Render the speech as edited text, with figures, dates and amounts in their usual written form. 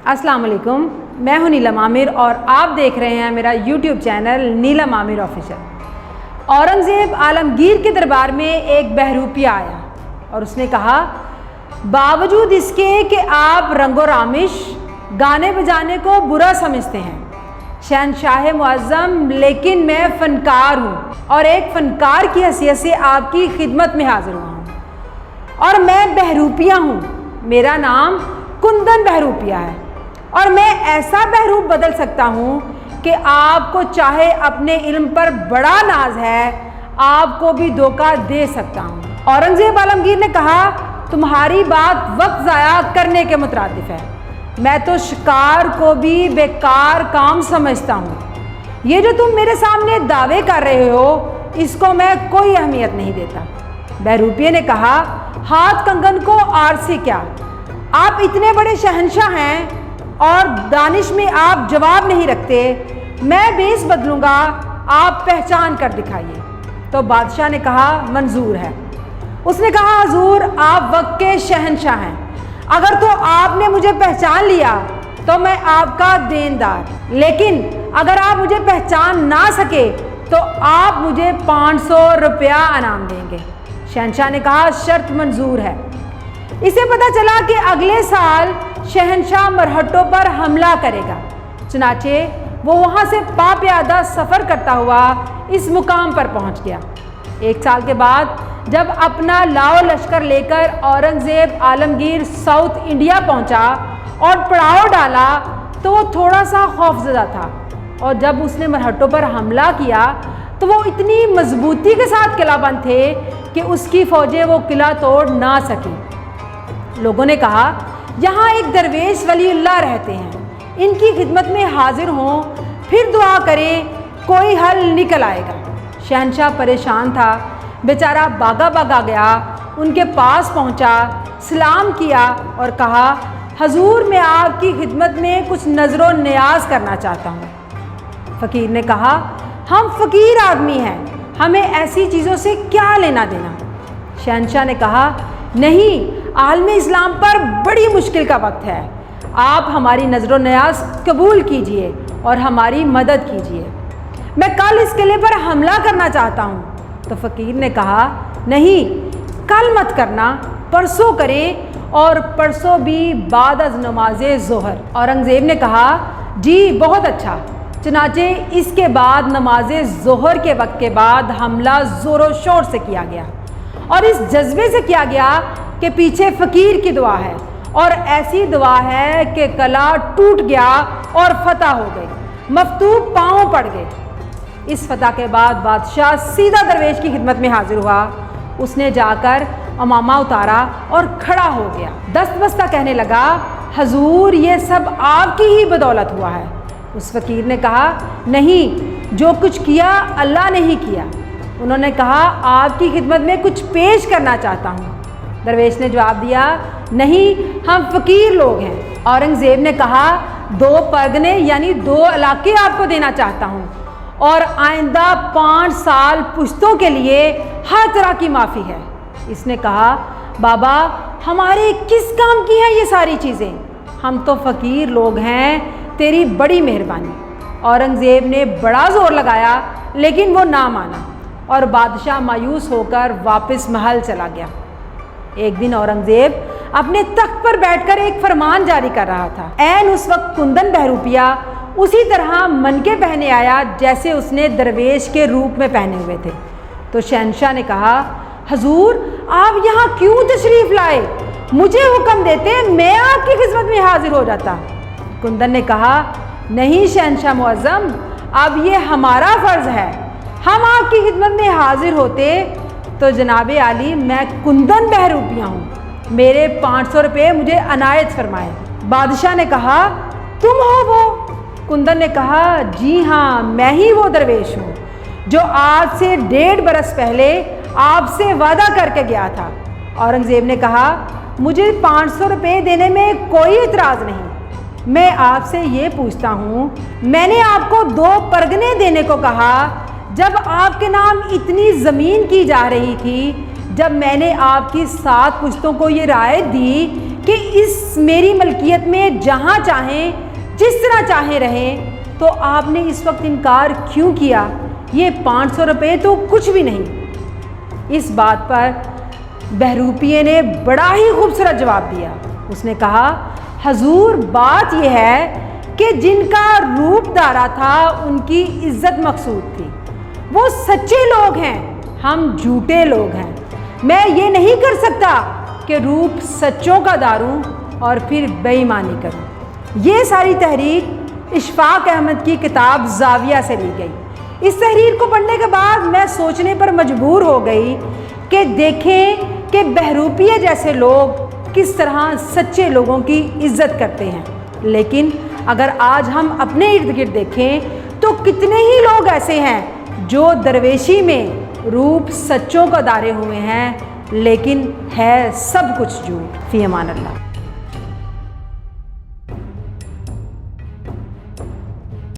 अस्सलाम वालेकुम, मैं हूं नीलम आमिर और आप देख रहे हैं मेरा यूट्यूब चैनल नीलम आमिर ऑफिशियल। औरंगज़ेब आलमगीर के दरबार में एक बहरूपिया आया और उसने कहा, बावजूद इसके कि आप रंगो रामिश गाने बजाने को बुरा समझते हैं शहनशाह मुअज़्ज़म, लेकिन मैं फ़नकार हूँ और एक फ़नकार की हैसियत से आपकी खिदमत में हाज़िर हुआ हूँ। और मैं बहरूपिया हूँ, मेरा नाम कुंदन बहरूपिया है और मैं ऐसा बहरूप बदल सकता हूँ कि आपको चाहे अपने इल्म पर बड़ा नाज है, आपको भी धोखा दे सकता हूँ। औरंगज़ेब आलमगीर ने कहा, तुम्हारी बात वक्त ज़ाया करने के मुतरादिफ है। मैं तो शिकार को भी बेकार काम समझता हूँ। ये जो तुम मेरे सामने दावे कर रहे हो, इसको मैं कोई अहमियत नहीं देता। बहरूपिये ने कहा, हाथ कंगन को आरसी क्या, आप इतने बड़े शहंशाह हैं और दानिश में आप जवाब नहीं रखते। मैं बेस बदलूंगा, आप पहचान कर दिखाइए। तो बादशाह ने कहा, मंजूर है। उसने कहा, हुजूर आप वक्त के शहंशाह हैं, अगर तो आपने मुझे पहचान लिया तो मैं आपका देनदार, लेकिन अगर आप मुझे पहचान ना सके तो आप मुझे 500 रुपया इनाम देंगे। शहंशाह ने कहा, शर्त मंजूर है। इसे पता चला कि अगले साल शहंशाह मरहटों पर हमला करेगा, चुनाचे वो वहाँ से पाप्यादा सफ़र करता हुआ इस मुकाम पर पहुँच गया। एक साल के बाद जब अपना लाओ लश्कर लेकर औरंगज़ेब आलमगीर साउथ इंडिया पहुंचा और पड़ाव डाला तो वो थोड़ा सा खौफज़दा था, और जब उसने मरहटों पर हमला किया तो वो इतनी मजबूती के साथ किलाबंद थे कि उसकी फ़ौजें वो किला तोड़ ना सकी। लोगों ने कहा, यहाँ एक दरवेश वलीउल्लाह रहते हैं, इनकी खिदमत में हाजिर हों, फिर दुआ करें, कोई हल निकल आएगा। शहंशाह परेशान था, बेचारा भागा भागा गया, उनके पास पहुंचा, सलाम किया और कहा, हजूर मैं आपकी खिदमत में कुछ नज़रो नियाज करना चाहता हूँ। फ़कीर ने कहा, हम फ़कीर आदमी हैं, हमें ऐसी चीज़ों से क्या लेना देना। शहंशाह ने कहा, नहीं, आलम इस्लाम पर बड़ी मुश्किल का वक्त है, आप हमारी नज़रो नियाज कबूल कीजिए और हमारी मदद कीजिए। मैं कल इस किले पर हमला करना चाहता हूँ। तो फ़कीर ने कहा, नहीं, कल मत करना, परसों करें, और परसों भी बाद अज़ नमाज़े ज़ोहर। औरंगज़ेब ने कहा, जी बहुत अच्छा। चुनाचे इसके बाद नमाज़े ज़ोहर के वक्त के बाद हमला ज़ोरों शोर से किया गया और इस जज्बे से किया गया कि पीछे फ़कीर की दुआ है और ऐसी दुआ है कि कला टूट गया और फतह हो गई, मफतूह पाँव पड़ गए। इस फतह के बाद बादशाह सीधा दरवेश की खिदमत में हाजिर हुआ। उसने जाकर अमामा उतारा और खड़ा हो गया। दस्त बस्ता कहने लगा, हजूर ये सब आपकी ही बदौलत हुआ है। उस फ़कीर ने कहा, नहीं, जो कुछ किया अल्लाह ने ही किया। उन्होंने कहा, आपकी खिदमत में कुछ पेश करना चाहता हूँ। दरवेश ने जवाब दिया, नहीं, हम फ़कीर लोग हैं। औरंगज़ेब ने कहा, 2 परगने यानी 2 इलाके आपको देना चाहता हूँ और आइंदा 5 साल पुश्तों के लिए हर तरह की माफ़ी है। इसने कहा, बाबा हमारे किस काम की हैं ये सारी चीज़ें, हम तो फ़कीर लोग हैं, तेरी बड़ी मेहरबानी। औरंगज़ेब ने बड़ा ज़ोर लगाया लेकिन वो ना माना और बादशाह मायूस होकर वापस महल चला गया। एक दिन औरंगज़ेब अपने तख्त पर बैठकर एक फरमान जारी कर रहा था। ऐन उस वक्त कुंदन बहरूपिया उसी तरह मनके पहने आया जैसे उसने दरवेश के रूप में पहने हुए थे। तो शहंशाह ने कहा, हजूर आप यहाँ क्यों तशरीफ़ लाए, मुझे हुक्म देते मैं आपकी खिदमत में हाजिर हो जाता। कुंदन ने कहा, नहीं शहंशाह मुअज़्ज़म, अब ये हमारा फ़र्ज़ है, हम आपकी खिदमत में हाजिर होते तो जनाबे आली मैं कुंदन बहरूपिया हूँ, मेरे 500 रुपये मुझे अनायत फरमाए। बादशाह ने कहा, तुम हो वो? कुंदन ने कहा, जी हाँ, मैं ही वो दरवेश हूँ जो आज से 1.5 बरस पहले आपसे वादा करके गया था। औरंगज़ेब ने कहा, मुझे 500 रुपये देने में कोई इतराज़ नहीं, मैं आपसे ये पूछता हूँ, मैंने आपको 2 परगने देने को कहा जब आपके नाम इतनी ज़मीन की जा रही थी, जब मैंने आपकी 7 पुश्तों को ये राय दी کہ اس میری ملکیت میں جہاں چاہیں جس طرح چاہیں رہیں، تو آپ نے اس وقت انکار کیوں کیا؟ یہ 500 روپے تو کچھ بھی نہیں۔ اس بات پر بہروپیے نے بڑا ہی خوبصورت جواب دیا۔ اس نے کہا، حضور بات یہ ہے کہ جن کا روپ دارا تھا ان کی عزت مقصود تھی، وہ سچے لوگ ہیں، ہم جھوٹے لوگ ہیں۔ میں یہ نہیں کر سکتا کہ روپ سچوں کا داروں اور پھر بے ایمانی کروں۔ یہ ساری تحریر اشفاق احمد کی کتاب زاویہ سے لی گئی۔ اس تحریر کو پڑھنے کے بعد میں سوچنے پر مجبور ہو گئی کہ دیکھیں کہ بہروپیے جیسے لوگ کس طرح سچے لوگوں کی عزت کرتے ہیں، لیکن اگر آج ہم اپنے ارد گرد دیکھیں تو کتنے ہی لوگ ایسے ہیں جو درویشی میں روپ سچوں کا دارے ہوئے ہیں، لیکن ہے سب کچھ جھوٹ۔ فی امان اللہ۔